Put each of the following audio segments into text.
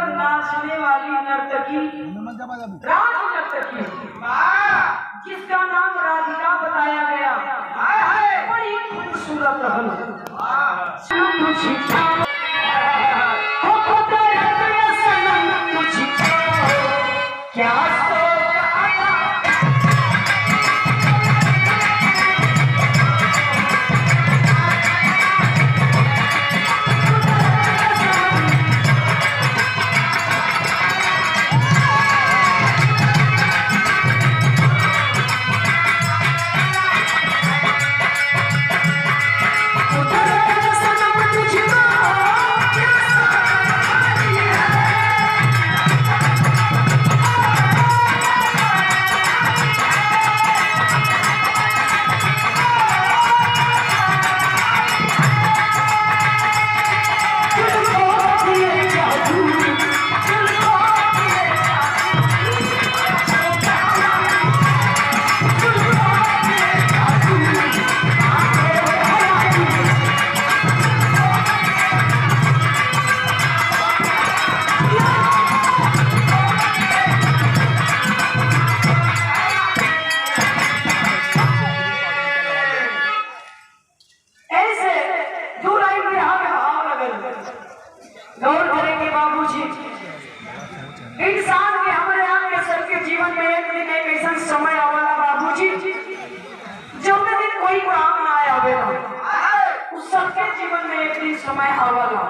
सुंदर नाचने वाली नर्तकी, राज नर्तकी, जिसका नाम राधिका बताया गया, बड़ी खूबसूरत क्या गौर करेंगे बाबूजी, इंसान के हमारे आपके सबके जीवन में एक दिन एक ऐसा समय आवाला बाबूजी, जब दिन कोई काम ना आया होगा, उस सबके जीवन में एक दिन समय आवाला।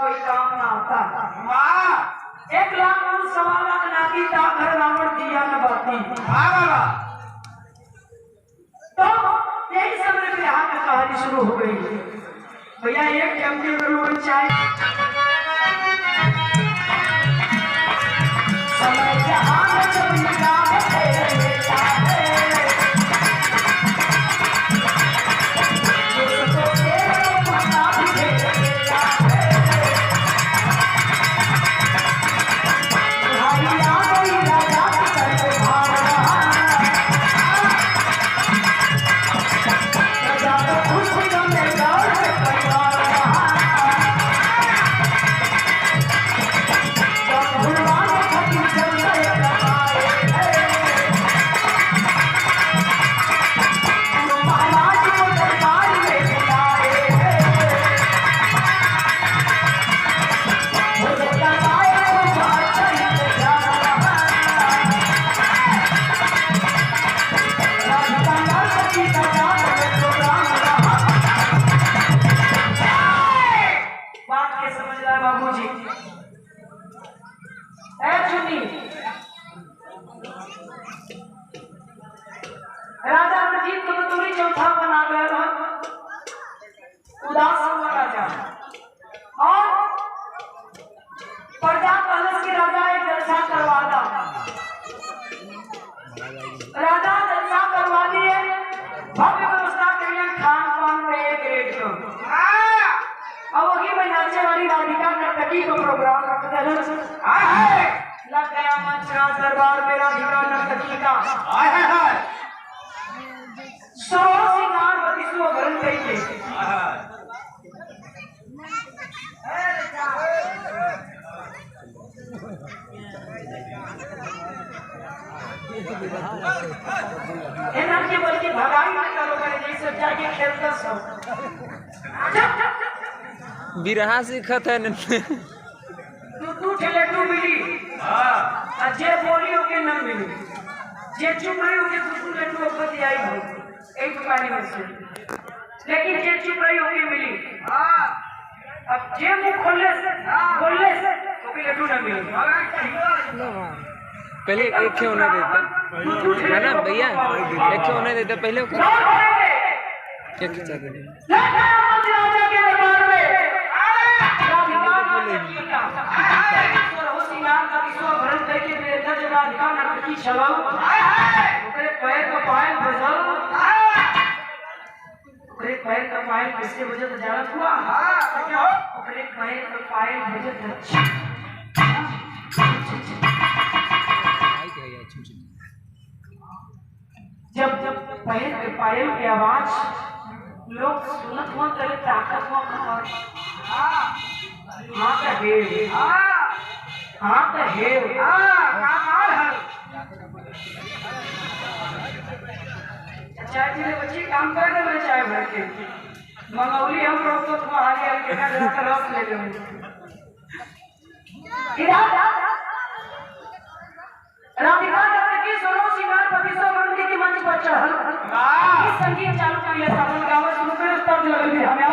कोई काम ना आता, एक लाख सवा लाख नाती घर रावण दिया न बाती। तो यही समय पे यहाँ की कहानी शुरू हो गई। भैया एक कंप्यूटर चाहे समय जहाँ बाबूजी राजा रंजीत को बतौरी चौथा बना गया उदास हुआ राजा, और प्रजा कलश के राजा एक जलसा करवा दा। राजा जलसा करवा दिए, भव्य व्यवस्था के लिए खान पान पे एक रेट को अब वही में नाचे वाली राधिका नर्तकी को प्रोग्राम रख लग गया मंच राज दरबार में राधिका नर्तकी का सरो सिंगार बतिसो घरन कहिए नाम के बोल के भगाई ना करो करे जैसे जाके खेलता सब बिरहा सीखत है तू ठेले तू मिली हां जे बोली ओके न मिली जे चुप रही ओके तू लड्डू ऊपर आई हो एक दुकान में से लेकिन जे चुप रही ओके मिली हां अब जे मुंह खोले से ओके लड्डू न मिली पहले एक क्यों होने देता है ना भैया एक क्यों होने देता पहले क्या खिंचा दे पैर का पायल किसके वजह से जानत हुआ पैर का पायल वजह जब पैर के पायल की आवाज लोग सुनत हुआ करे ताकत हुआ खबर हाँ का हेव चाय जी बच्ची काम कर रहे चाय भर के मंगौली हम लोग तो तुम्हारे आगे का रस ले लेंगे राधिका की सोनो सिंगार पति सो बंदी की मंच पर चढ़ल संगीत चालू कर लिया सावन गावा शुरू कर तब लगल भी हमें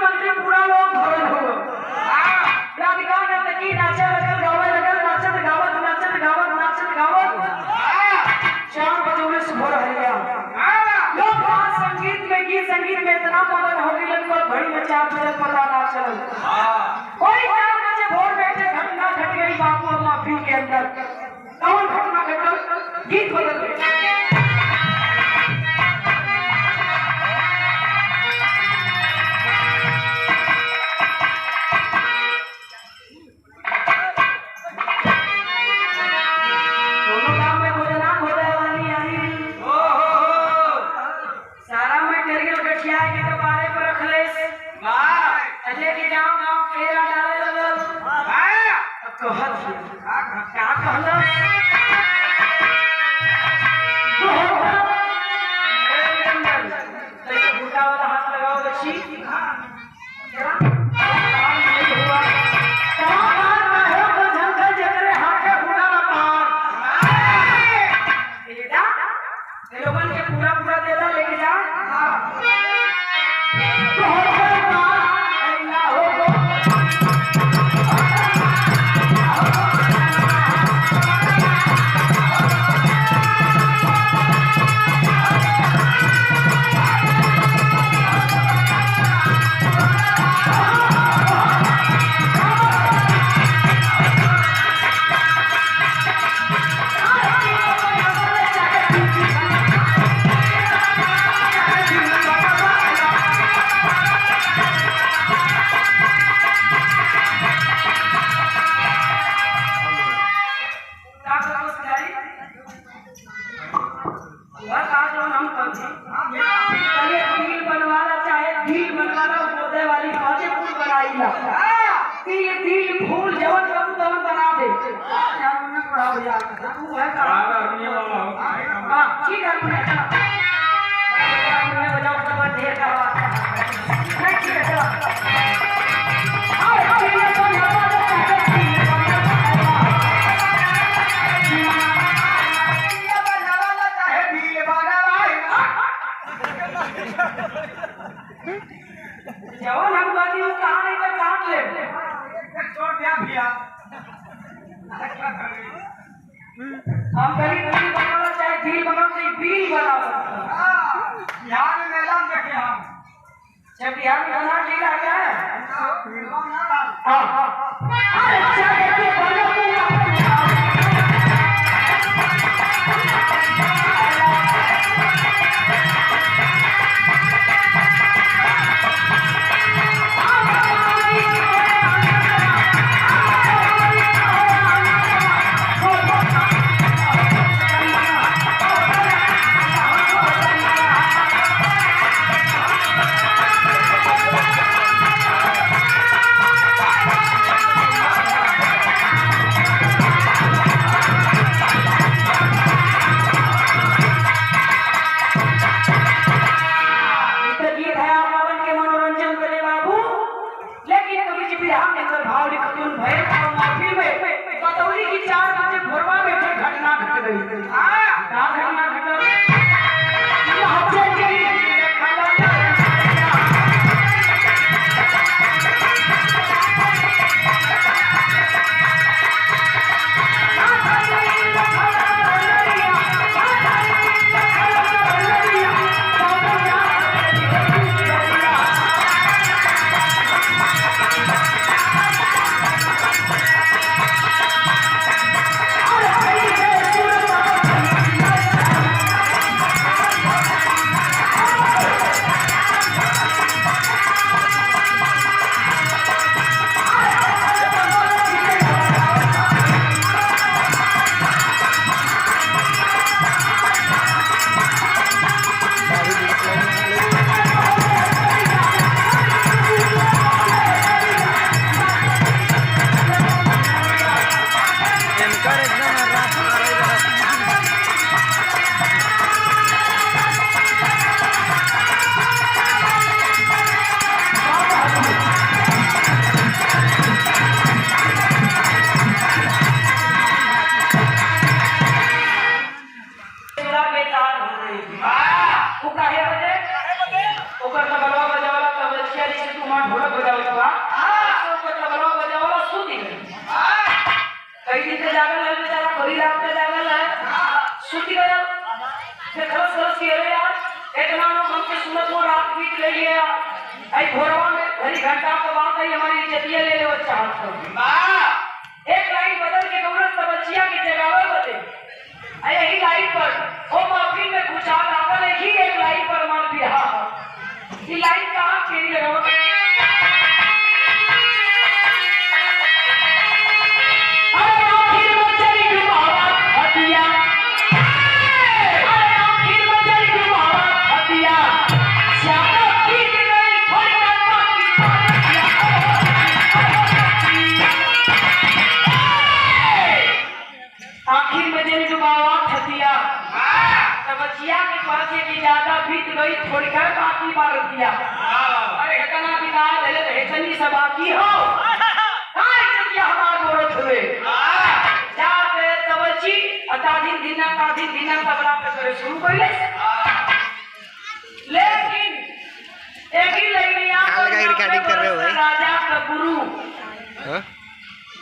मंत्री पूरा लोग भरल हो राधिका नर्तकी नाचे लगल गावे लगल नाचत गावत 4 बजे से भोर हो गया लोग संगीत में इतना मगन हो गए पर घड़ी में 4 बजे पता ना चल कोई 4 बजे भोर बैठे घटना घट गई बापू और माफी के अंदर कौन घटना घटल गीत बदल गए क्या कहला पूरा पूरा देता लेके जा तो हर बार ना हो फूल जवन करूँ तवन बना दे ठीक है बजाओ सब ढेर करवा ठीक है चलो जवान हम बाकी वो कहाँ नहीं कर काट ले छोड़ दिया भैया हम कहीं दिल बनाना चाहे दिल बनाना चाहे बिल बना सकते बिहार में ऐलान करके हम जब बिहार में बना ठीक है क्या हाँ अच्छा करके बनो एक लाइन बदल के गौरव तबचिया की जगावे बदे यही लाइन पर ओ महफिल में खुशहाल आकर ही एक लाइन पर मन बिहा ये लाइन कहाँ के लिए थोड़ी घर बाकी मार दिया अरे हटना बिना ले हेतनी सब बाकी हो हां जब ये हमार गोरत हुए जाके तवची अता दिन दिना का दिन दिना का बड़ा पे शुरू कइले रिकॉर्डिंग कर रहे हो भाई? राजा का गुरु हाँ?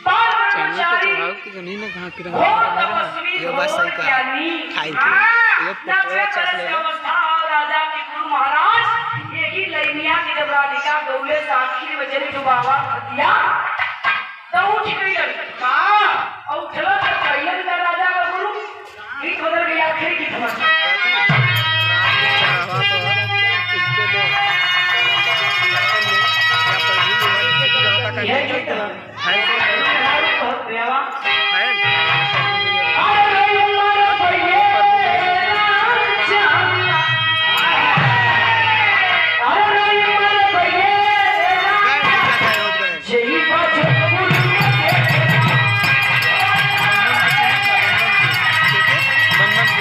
बाल चैनल पे ब्रह्मचारी चढ़ाओ कि नहीं ना कहाँ की घोर तपस्वी ये बस सही कहा। ज्ञानी थैंक यू। ये 90 पटवा बरस चख की लेना। अवस्था और राजा के गुरु महाराज यही लैनिया की जब राधिका गौले साक्षी बचने जो बाबा दिया तो उठ गई लड़का और उठला तो कहिए का राजा का गुरु गीत बदल गया आखिरी गीत बदल यह गीत बहुत प्यारा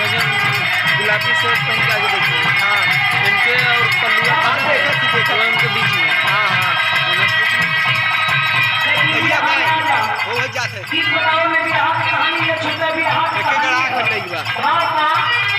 गुलाबी शर्ट पहन के आगे देखिए। हाँ, इनके और पल्लुआ उनके बीच में। हाँ हाँ वो जाते गीत बनाओ में भी हाथ कहानी में छुपे भी हाथ एक एक आँख बन रही बा।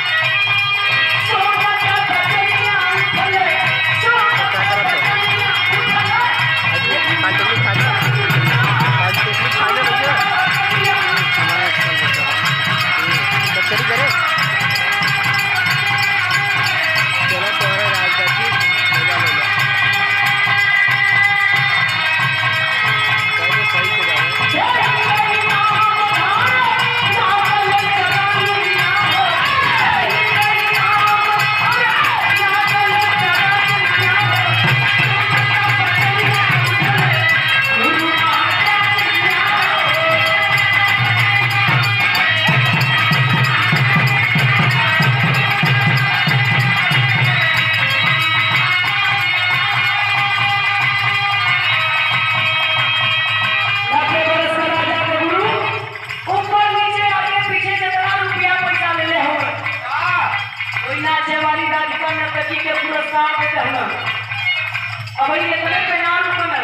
अब ये इतने पे नाम बना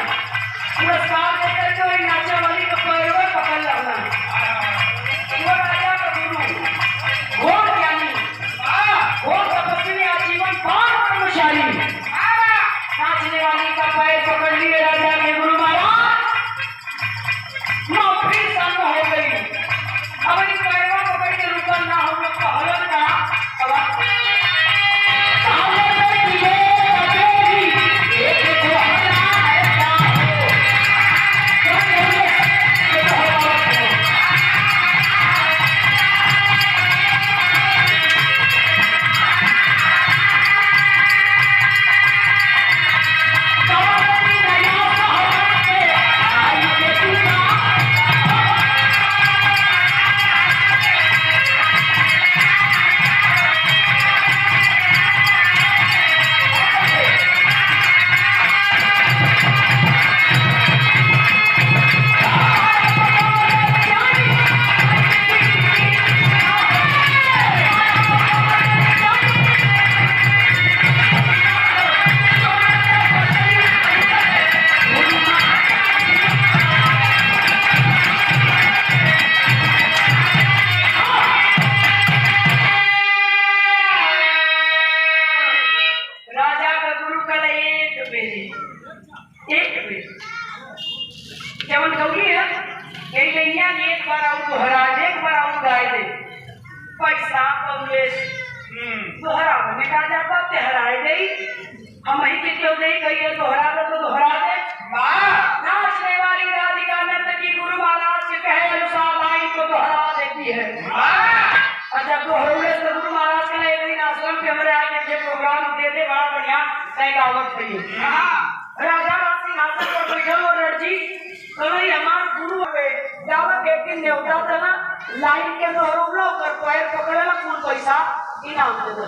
पुरस्कार देकर के वही नाचे वाली का पैरवा पकड़ लेना वो राजा का गुरु घोर ज्ञानी घोर तपस्वी आजीवन बाल ब्रह्मचारी नाचने वाली का पैर पकड़ लिए राजा के गुरु महाराज नौकरी सामने हो गई अब ये पैरवा पकड़ के रुकल ना हम लोग का हलन का अब जवन गौरी है यही लैया एक बार आऊँ दोहरा एक बार आऊँ गाय दे पैसा कमलेश दोहरा मिटा जाता तेहराए दे हम ही के क्यों दे कहिए दोहरा दे तो दोहरा दे नाचने वाली राधिका नर्तकी गुरु महाराज के कहे अनुसार लाइन को दोहरा देती है अच्छा दोहरोले तो गुरु महाराज के लिए दिन आश्रम पे हमारे आगे के प्रोग्राम दे दे बड़ा बढ़िया कई गावत है राजा सिंहासन पर बैठल और रणजी कहीं हमार गुरु हवे जावा के न्योता तना लाइन के दोहरोलो कर पैर पकड़ेला कुल पैसा इनाम दे दे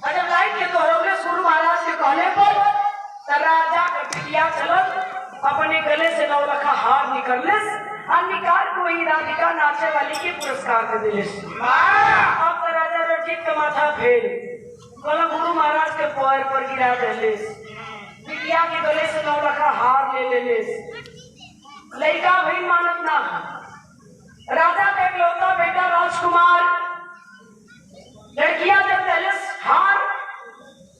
अच्छा लाइन के दोहरोले गुरु महाराज के कहले पर राजा के पिटिया चलत अपने गले से नौ रखा हार निकलले और निकाल को वही राधिका नाचे वाली के पुरस्कार दे दिले अब राजा रणजीत का माथा फेर बोला गुरु महाराज के पैर पर गिरा देले बिटिया के गले से नौ रखा हार ले लड़का भी मानत ना राजा का इकलौता बेटा राजकुमार लड़कियां जब दहले हार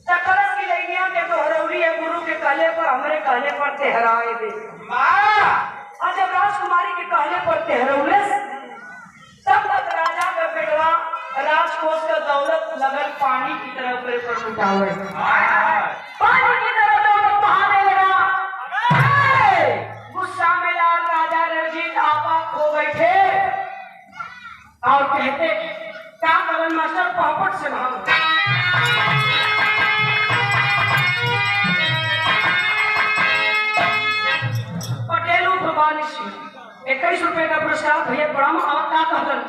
तकरस की लड़कियां के दोहरौली है गुरु पानी की तरह ऊपर पर उठावे पानी की तरह तो बहाने लगा। गुस्सा में लाल राजा रणजीत आपा खो बैठे और कहते क्या करण मास्टर पापड़ से भाग पटेल भवानी सिंह 21 रुपए का पुरस्कार भैया ब्रह्म और का कहलन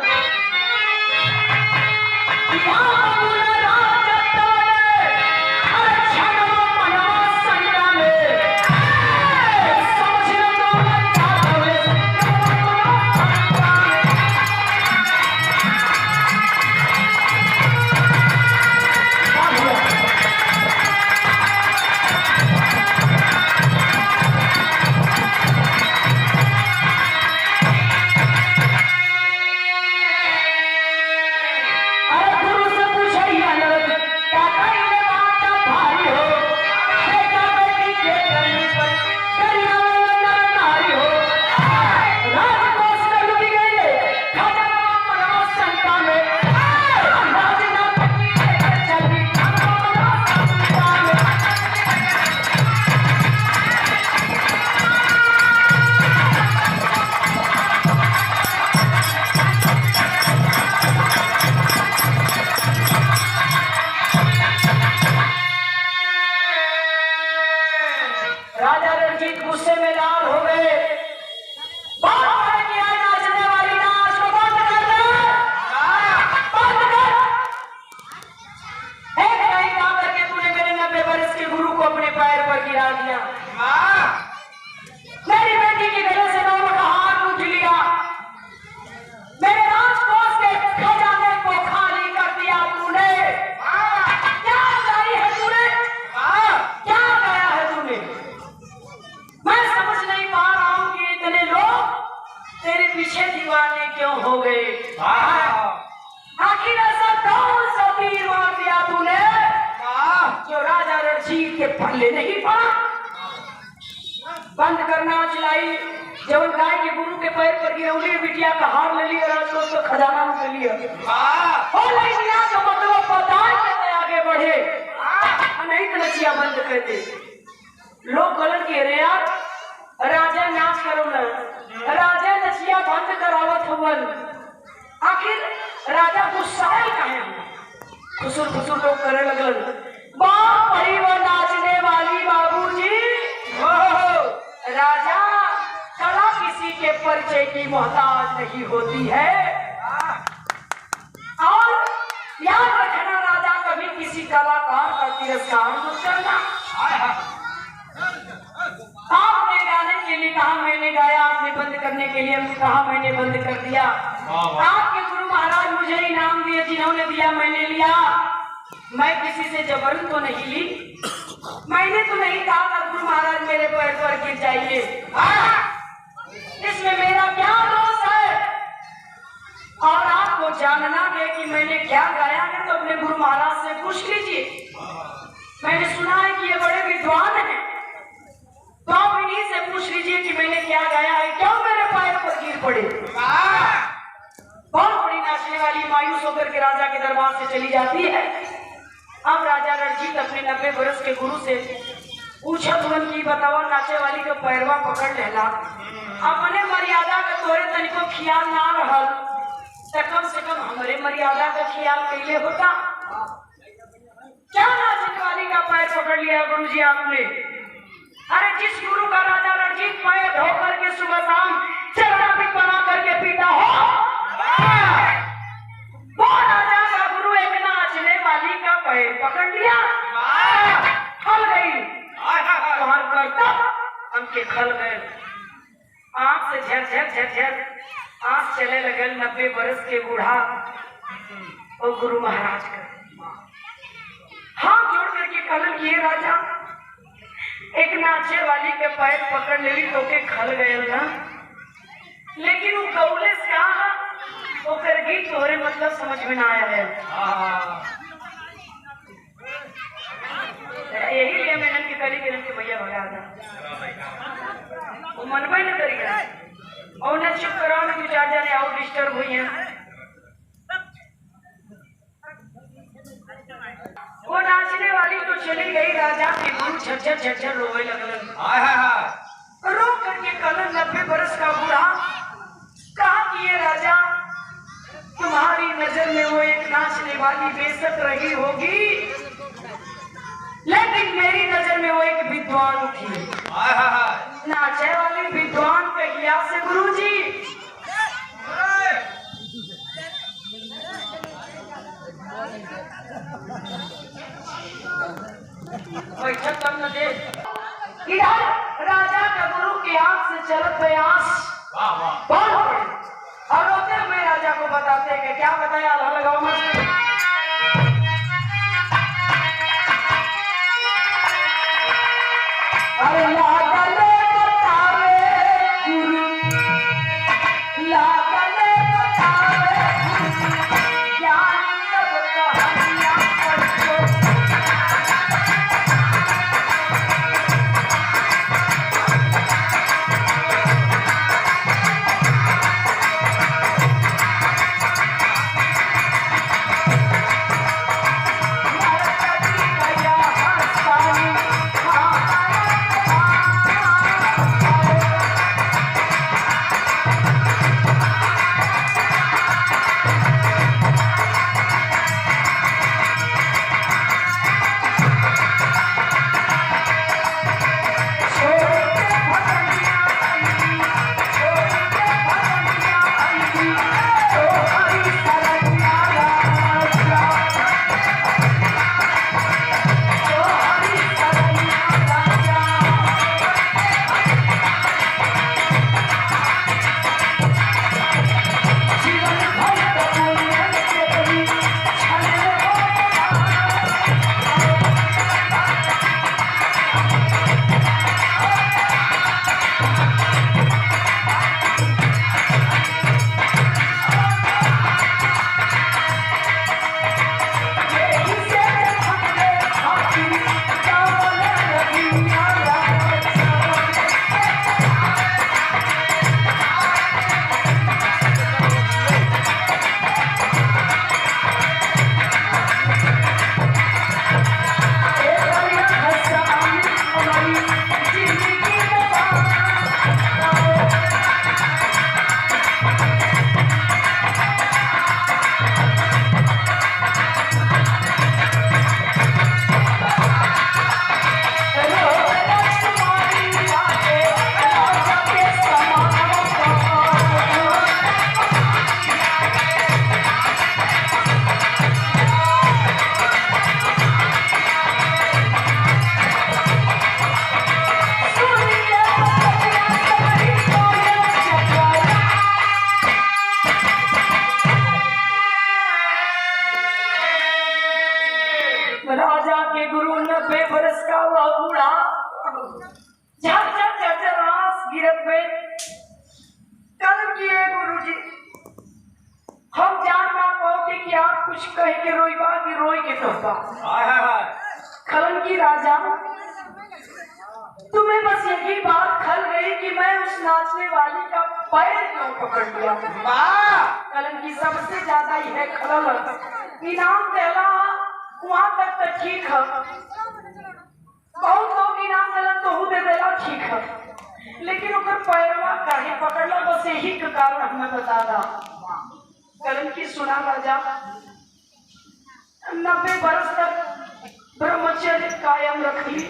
गुस्से में लाल हो गए। नाचने वाली नाच को बंद कर दे, बंद कर। एक नहीं काम करके तूने मेरे 90 वर्ष के गुरु को अपने पैर पर गिरा दिया। मेरी बेटी के गले से दोनों का हाथ उठ लिया। मेरे राजकोष के खजाने को खाली कर दिया तूने। क्या गाई है तूने? क्या गाया है तूने? मैं समझ नहीं पा रहा हूं कि इतने लोग तेरे पीछे दीवाने क्यों हो गए। आखिर ऐसा कौन सा तीर मार दिया तूने जो राजा रणजीत के पल्ले नहीं पड़ा। बंद करना चलाई जब गाय के गुरु के पैर पर गिरौली बिटिया का हार ले लिया राजकोष तो खजाना में लिया हो नहीं तो मतलब पता है आगे बढ़े नहीं तो नचिया बंद कर दे। लोग गलत कह रहे यार राजा नाच करो ना, राजा नचिया बंद करावत हवन। आखिर राजा गुस्साए काहे खुसुर खुसुर लोग करे लगल। बाप पड़ी वो नाचने वाली बाबूजी। राजा कला किसी के परिचय की मोहताज नहीं होती है और याद रखना राजा कभी किसी कलाकार का तिरस्कार मत करना। आपने गाने के लिए कहा मैंने गाया, आपने बंद करने के लिए कहा मैंने बंद कर दिया। आपके गुरु महाराज मुझे इनाम दिए, जिन्होंने दिया मैंने लिया। मैं किसी से जबरन तो नहीं ली। मैंने तो नहीं कहा था गुरु महाराज मेरे पैर पर गिर जाइए। इसमें मेरा क्या दोष है? और आपको जानना है कि मैंने क्या गाया है तो अपने गुरु महाराज से पूछ लीजिए। मैंने सुना है कि ये बड़े विद्वान हैं, तो आप इन्हीं से पूछ लीजिए कि मैंने क्या गाया है, क्यों मेरे पैर पर गिर पड़े। बहुत बड़ी नाचने वाली मायूस होकर के राजा के दरबार से चली जाती है। अब राजा रणजीत अपने 90 वर्ष के गुरु से पूछा तुरंत की बताओ नाचे वाली को पैरवा पकड़ लेला। अपने मर्यादा का तोरे तनिको ख्याल ना रहल तो कम से कम हमारे मर्यादा का ख्याल कैले होता। क्या नाचने वाली का पैर पकड़ लिया गुरु जी आपने? अरे जिस गुरु का राजा रणजीत पैर धो करके सुबह शाम चरना भी बना करके पीता हो, वो राजा का गुरु एक नाचने वाली का पैर पकड़ लिया। खल गई तुम्हार करता हमके खल गए। आंख से झर झर झर झर आंख चले लगल 90 वर्ष के बूढ़ा और गुरु महाराज का हाथ जोड़ करके कहलन किए राजा एक नाचे वाली के पैर पकड़ लेली तो के खल गए ना, लेकिन वो गौले से कहा तो कर गीत तोरे मतलब समझ में ना आया है। यही लिए मैंने की कली के भैया भगा था वो मनवा न करेगा और न चुप कराओ न विचार जाने और डिस्टर्ब हुई है। चली गई राजा के गुरु झरझर झरझर रोए लगलन। हाय हाय हाय रो करके कहलन 90 बरस का बूढ़ा कहा कि ये राजा तुम्हारी नजर में वो एक नाचने वाली बेशक रही होगी, लेकिन मेरी नजर में वो एक विद्वान थी। हाय हाय हाय नाचे वाली विद्वान कहिया से गुरुजी? बैठक कर न दे। इधर राजा का गुरु की आंख से चलत प्रयास वाह वाह बहुत बड़े। और रोते हुए राजा को बताते हैं कि क्या बताया अल्लाह लगाओ मत। अरे लागले बतावे गुरु, लागले बतावे गुरु, ज्ञान सब कहानियां पढ़ो। राजा के गुरु 90 बरस का हुआ बूढ़ा झरझर झरझर आंस गिरत में कर्म किए गुरु जी। हम जान ना पाओगे कि आप कुछ कह के रोई बा कि रोई के तोहफा। हाय हाय हाय खलन की राजा तुम्हें बस यही बात खल गई कि मैं उस नाचने वाली का पैर क्यों पकड़ लिया। वाह कलन की सबसे ज्यादा यह खलल इनाम पहला वहां तक तो ठीक है, बहुत लोग इनाम दिलन तो हूँ दे देला ठीक है, लेकिन उनका पैरवा काहे पकड़ला बस यही के कारण हमें बता दा। कलन की सुना राजा 90 बरस तक ब्रह्मचर्य कायम रखी,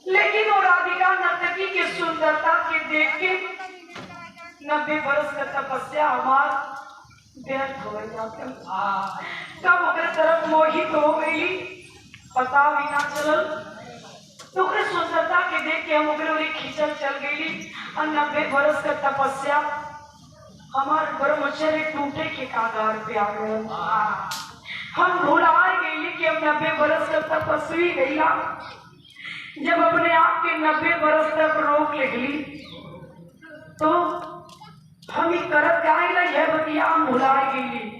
लेकिन वो राधिका नर्तकी की सुंदरता के देख के 90 बरस का तपस्या हमार व्यर्थ हो जाते। तब ओकरे तरफ मोहित हो गई, पता भी ना चलल। तो ओकरे सुंदरता के देख के हम ओकरे ओरी खींचल चल गई और 90 बरस का तपस्या हमार ब्रह्मचर्य टूटे के कागार पे आ गए। हम भुला गई कि हम 90 बरस का तपस्वी गईला। जब अपने आप के 90 बरस तक रोक लेगली तो हम ही करत गाइला यह बतिया हम भुला गई।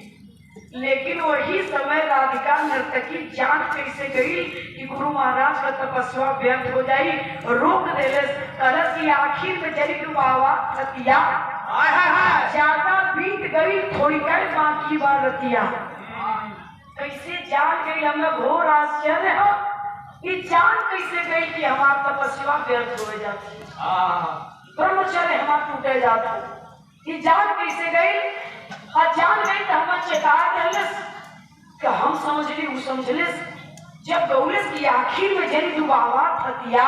लेकिन वही समय राधिका नर्तकी जान कैसे गई कि गुरु महाराज का तपस्या व्यर्थ हो जाई, रोक देले। कलश की आखिर में जरी डुबावा रतिया ज्यादा बीत गई, थोड़ी कर बाकी बार रतिया कैसे जान गई हमें घोर आश्चर्य हो कि जान कैसे गई कि हमार तपस्या व्यर्थ हो जाती, ब्रह्मचर्य हमार टूटे जाता, कि जान कैसे गई। और जान गई तो हम चेता कि हम समझ ली वो समझ ले। जब गौलेस की आखिर में जरी दुबावा थतिया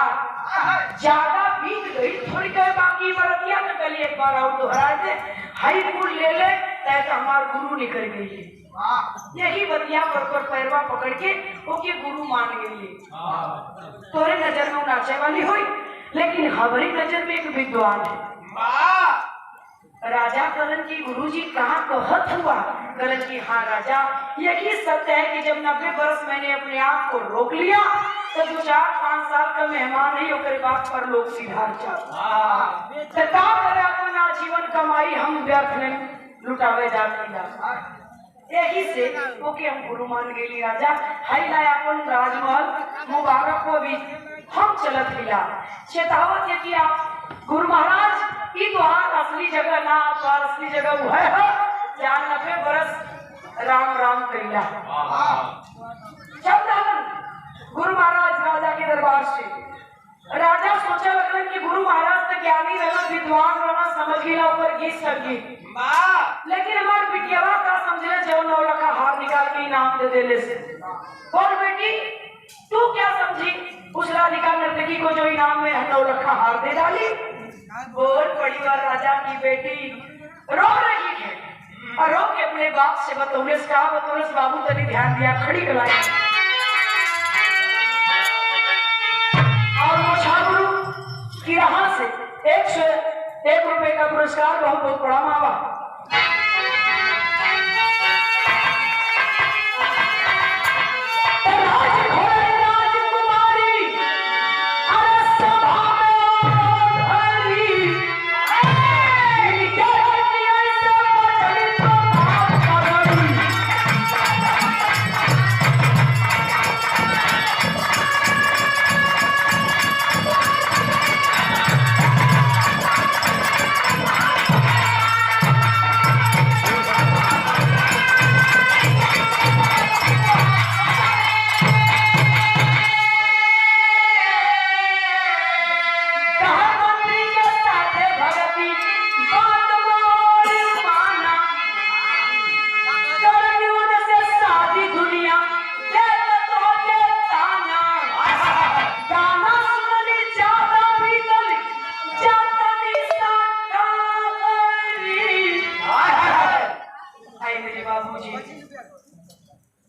ज्यादा बीत गई, थोड़ी देर बाकी बरतिया तो गली एक बार और दोहरा दे हरी फूल ले ले तैसे हमार गुरु निकल गई। यही बतिया पर पैरवा पकड़ के ओके गुरु मान गई। तोरे नजर में नाचे वाली हुई, लेकिन हमारी नजर में एक विद्वान है। राजा कलन की गुरुजी कहाँ कहत हुआ? कलन की हाँ राजा, यही सत्य है कि जब 90 वर्ष मैंने अपने आप को रोक लिया तो 2-4-5 साल का मेहमान ही होकर बात पर लोग सीधा चल अपना जीवन कमाई हम व्यर्थ में लुटावे जाती। यही से ओके हम गुरु मान गई राजा। हाई लाया अपन राजमहल मुबारक को भी हम चलत हिला। चेतावत है कि आप गुरु महाराज की द्वार असली जगह ना, द्वार असली जगह वो है जहाँ 90 बरस राम राम कैला। जब गुरु महाराज राजा के दरबार से राजा सोचा लगन कि गुरु महाराज तो ज्ञानी रहना, विद्वान रहना, समझ गिला ऊपर गीत सकी, लेकिन हमारे बिटियावा का समझले जो 9 लाख का हार निकाल के इनाम दे देले से। और बेटी तू क्या समझी उस राधिका नर्तकी को जो इनाम में 9 लाख का हार दे डाली? बोल पड़ी बार राजा की बेटी रो रही है और रो के अपने बाप से बतौलेस कहा, बतौलेस बाबू तनी ध्यान दिया, खड़ी गलाई और वो छागुरु की राह से 101 रुपए का पुरस्कार बहुत बहुत बड़ा मावा।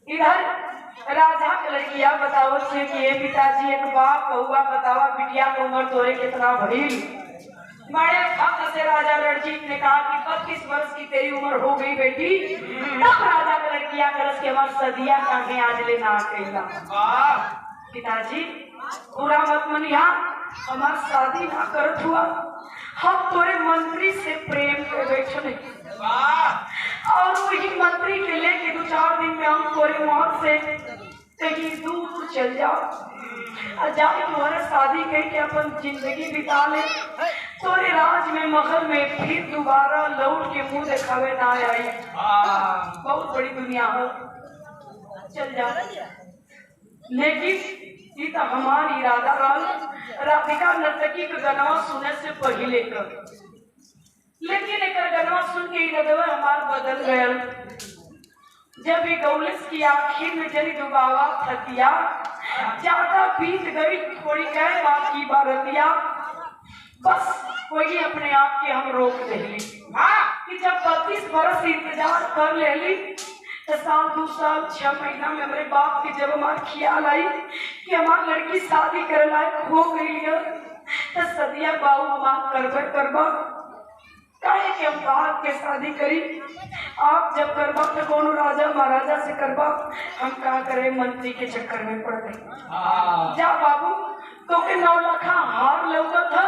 इधर राजा के लड़किया बतावत छे कि ये पिताजी एक बाप हुआ बतावा बिटिया को उम्र तोरे कितना भइल। बड़े भक्त से राजा रणजीत ने कहा कि 32 वर्ष की तेरी उम्र हो गई बेटी। तब राजा के लड़किया करस के हमार सदिया काहे आज ले ना कैला। पिताजी पूरा मत मनिया, हमार शादी ना करत हुआ, हम तोरे मंत्री से प्रेम कर बैठे और वही मंत्री के लेके 2-4 दिन में हम तोरे मौत से कहीं दूर चल जाओ और जाके तुम्हारे शादी करके अपन जिंदगी बिता ले। तोरे राज में महल में फिर दोबारा लौट के मुंह दिखावे ना आई। बहुत बड़ी दुनिया हो, चल जा। लेकिन ये तो हमारी इरादा रहा राधिका नर्तकी के गनवा सुने से पहले कर, लेकिन एक गनवा सुन के इरादा हमार बदल गया। जब ये गौलेस की आखिर में जरी डुबावा थतिया ज्यादा बीत गई, थोड़ी कह बाकी बारतिया बस वही अपने आप के हम रोक देली। कि जब 32 बरस इंतजार कर लेली तो साल 2 साल 6 महीना में हमारे बाप के जब हमारे ख्याल आई कि हमारी लड़की शादी करे लायक हो गई है तो सदिया बाबू हमार करबे करबा काहे कि हम बाप के शादी करी। आप जब करबा तो कोनो राजा महाराजा से करबा, हम क्या करे मंत्री के चक्कर में पड़ गए। जा बाबू तो के 9 लाख हार लौका था,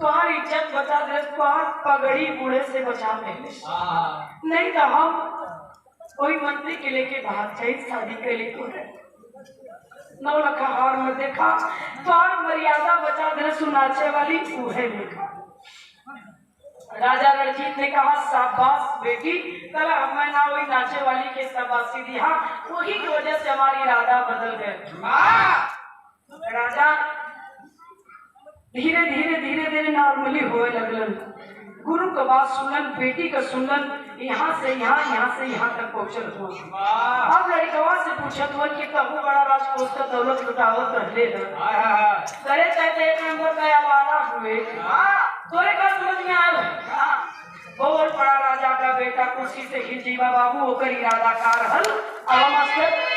तुम्हारी इज्जत बचा दे, तुम्हार पगड़ी बूढ़े से बचा ले, नहीं तो हम कोई मंत्री के लेके भाग जाए शादी के लिए। 9 लाख हार में देखा तुम्हार मर्यादा बचा दे, सुनाचे वाली उहे देखा। राजा रणजीत ने कहा शाबाश बेटी, कल मैं ना वही नाचे वाली के शाबाशी दी, हाँ वही की वजह से हमारी इरादा बदल गए। राजा धीरे धीरे धीरे धीरे नॉर्मली होए लगलन, गुरु का बात सुनलन, बेटी का सुनलन, यहाँ से यहाँ तक पहुँचल हुआ। अब लड़कवा से पूछत हुआ कि कबू बड़ा राजकोष का दौलत लुटावत रहले करे कहते एक नंबर का आवारा हुए, तोरे का समझ में आयल बहुत बड़ा राजा का बेटा कुर्सी से खींचीबा बाबू होकर इरादा कार हल। अब मास्टर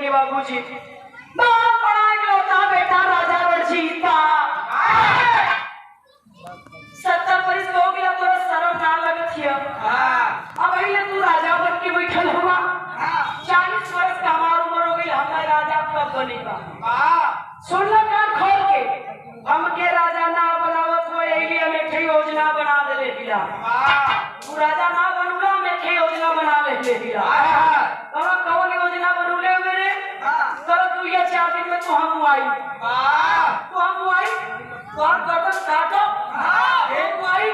बाबूजी बहुत बड़ा इकलौता बेटा राजा रणजीत का 70 वर्ष हो गया, तोरा शर्म ना लगत हिय। अब अहिले तू राजा बन के बैठल हुआ, 40 वर्ष का हमार उम्र हो गई, हमारा राजा कब बनेगा? सुन लो कान खोल के, हमके राजा ना बनावत हो, यही हम एक योजना बना देले हिला। तू राजा ना बनूला, हम एक योजना बना ले हिला। कौन योजना बनूले मेरे? चलो तू ये 4 दिन में तो हम आई, तो हम आई तो हम गर्दन काटो, एक आई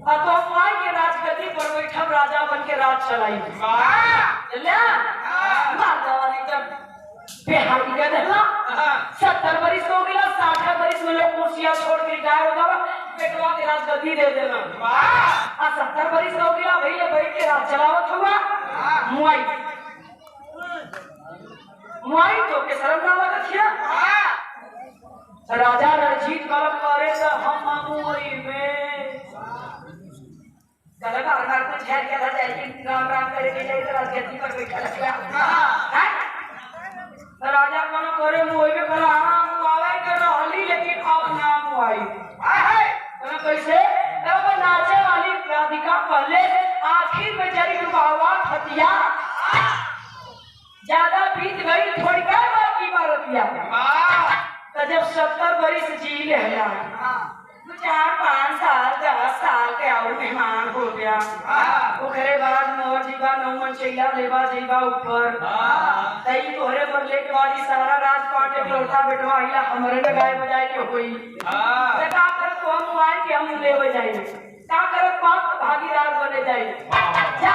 तो हम आई के राजगद्दी पर बैठब, राजा बन के राज चलाई। चलिए माता वाली जब बेहाली कर देला, 70 वर्ष हो गया, 60 वर्ष में लोग कुर्सियां छोड़ के रिटायर हो जावा, बेटवा के राजगद्दी दे देना। 70 वर्ष हो गया, भैया बैठ के राज चलावत हुआ, मुआई तो के शर्म ना लगत हिया। राजा रणजीत कल करे तो हम मुआई में कलगा हर को झेल के राजा जी राम राम करे के जाई राजगद्दी पर बैठल है। राजा कल करे मुआई में कला मुआई के रहली, लेकिन अब ना मुआई कल कैसे तब नाचे वाली राधिका पहले आखिर में जरी बाबा हतिया ज्यादा बीत गई, थोड़ी कर बाकी बारतिया तो जब 70 वर्ष जी ले हला, 4-5 साल 10 साल के और मेहमान हो गया, ओकरे बाद मोर जीवा नौमन चैला लेवा जीवा ऊपर तई तोहरे पर लेट वाली सारा राजपाट एक लौटा बेटवा हिला हमरे ने गाय बजाए के होई तो का कर तो हम आए के हम ले बजाई का कर पाप भागीदार बने जाए जा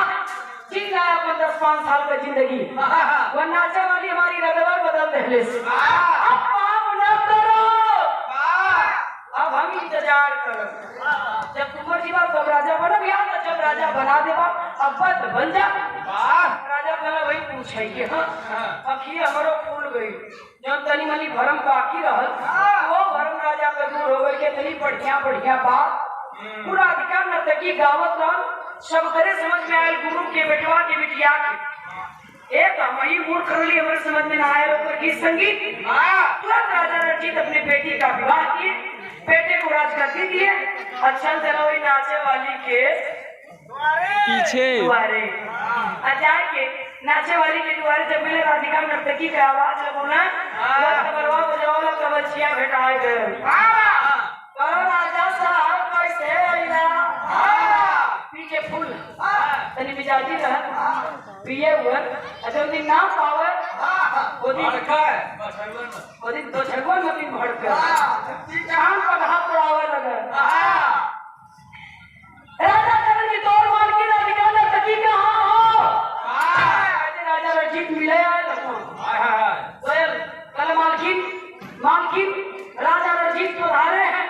ठीक है। अपन 10-5 साल का जिंदगी वो नाचे वाली हमारी रगवा बदल दे, अब पाप न करो, अब हम इंतजार करो जब तुमर जीवा तब राजा बना बिहार में, जब राजा बना देवा अब बद बन जा। राजा कहला भाई पूछे के अखी हमरो फूल गई, जब तनी मनी भरम बाकी रहल वो भरम राजा का दूर हो गई के तनी बढ़िया बात पूरा अधिकार नर्तकी गावत रहल, सब करे समझ में आयल गुरु के बेटवा के बिटिया के एक वही मूर्ख रही हमारे समझ में ना आया ऊपर की संगीत। तुरंत राजा रणजीत अपने बेटी का विवाह किए, बेटे को राजगद्दी दिए। अच्छा चलो वही नाचे वाली के पीछे दुआरे अजाय के नाचे वाली के दुआरे जब मिले राधिका नर्तकी का आवाज लगोना कबरवा बजावला कबचिया भेटाए गए। करो राजा साहब कैसे आइला पीके फूल तनी मिजाजी रहत पिए हुए अच्छा दिन ना पावे वो दिन तो छगवन में दिन भड़ के चांद पर हाथ पड़ावे लगे। राजा करण की तोड़ मार के राधिका नर्तकी कहाँ हो? राजा रणजीत मिले आए कल मालकिन राजा रणजीत पधारे हैं,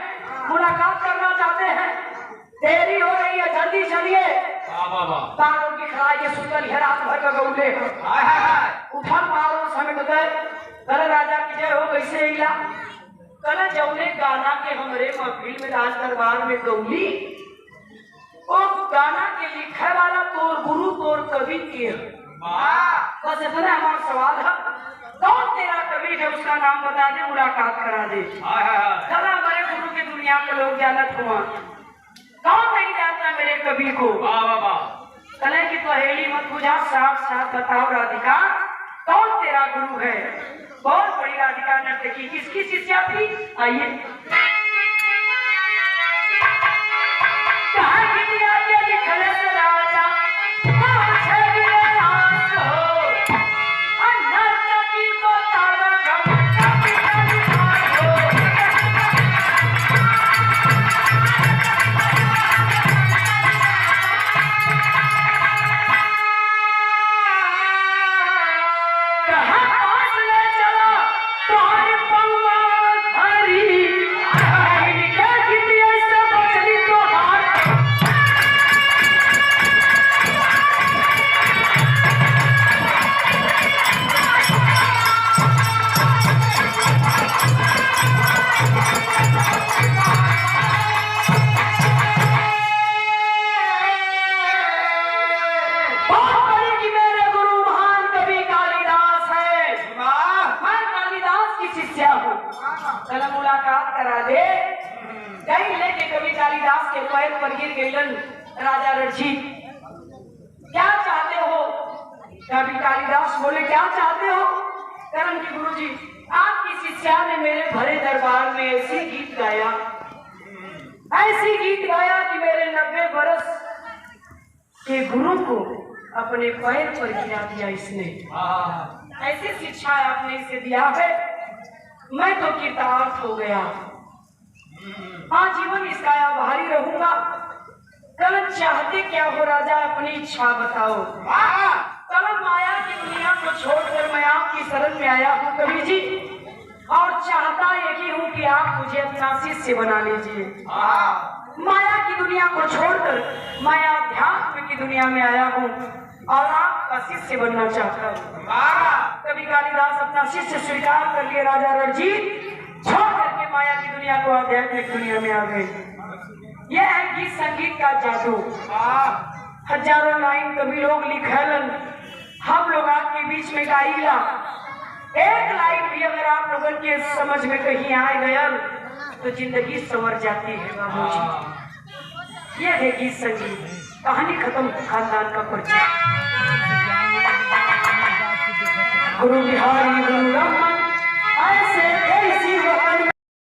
मुलाकात करना चाहते हैं, देरी हो रही है, जल्दी चलिए। बालों की खराई के सुतल है रात भर का गौले उठल मारो समेट दे कल राजा की जय हो कैसे इला कल जौने गाना के हमरे महफिल में राज दरबार में गौली ओ गाना के लिखे वाला तोर गुरु तोर कवि के है। बस इतना हमारा सवाल है कौन तेरा कवि है उसका नाम बता दे मुलाकात करा दे। चला हमारे गुरु की दुनिया के लोग जानत हुआ कौन नहीं जानता मेरे कवि को। कले की पहेली मत बुझा साफ साफ बताओ राधिका कौन तेरा गुरु है। बहुत बड़ी राधिका नर्तकी किसकी शिष्या थी आइए मुलाकात करा दे कहीं लेके कवि कालिदास के पैर पर गिर गईलन राजा रणजीत क्या चाहते हो। कवि कालिदास बोले क्या चाहते हो। करण की गुरुजी आपकी शिष्या ने मेरे भरे दरबार में ऐसी गीत गाया कि मेरे 90 बरस के गुरु को अपने पैर पर गिरा दिया इसने। ऐसी शिक्षा आपने इसे दिया है मैं तो कृतार्थ हो गया आजीवन इसका आभारी रहूंगा। कल चाहते क्या हो राजा अपनी इच्छा बताओ। कल माया की दुनिया को छोड़कर मैं आपकी शरण में आया हूँ कवि जी और चाहता यही हूँ कि आप मुझे अपना शिष्य बना लीजिए। माया की दुनिया को छोड़कर मैं अध्यात्म की दुनिया में आया हूँ और आपका शिष्य बनना चाहता हूँ। कवि कालिदास अपना शिष्य स्वीकार कर लिए राजा रणजीत छोड़ करके माया की दुनिया को आध्यात्मिक दुनिया में आ गए। यह है गीत संगीत का जादू। हजारों लाइन कवि लोग लिखलन हम लोग आपके बीच में गाइला एक लाइन भी अगर आप लोगों के समझ में कहीं आ गया तो जिंदगी संवर जाती है बाबूजी। यह है गीत संगीत कहानी खत्म खानदान का परिचय। गुरु बिहारी गुरु ब्रह्मा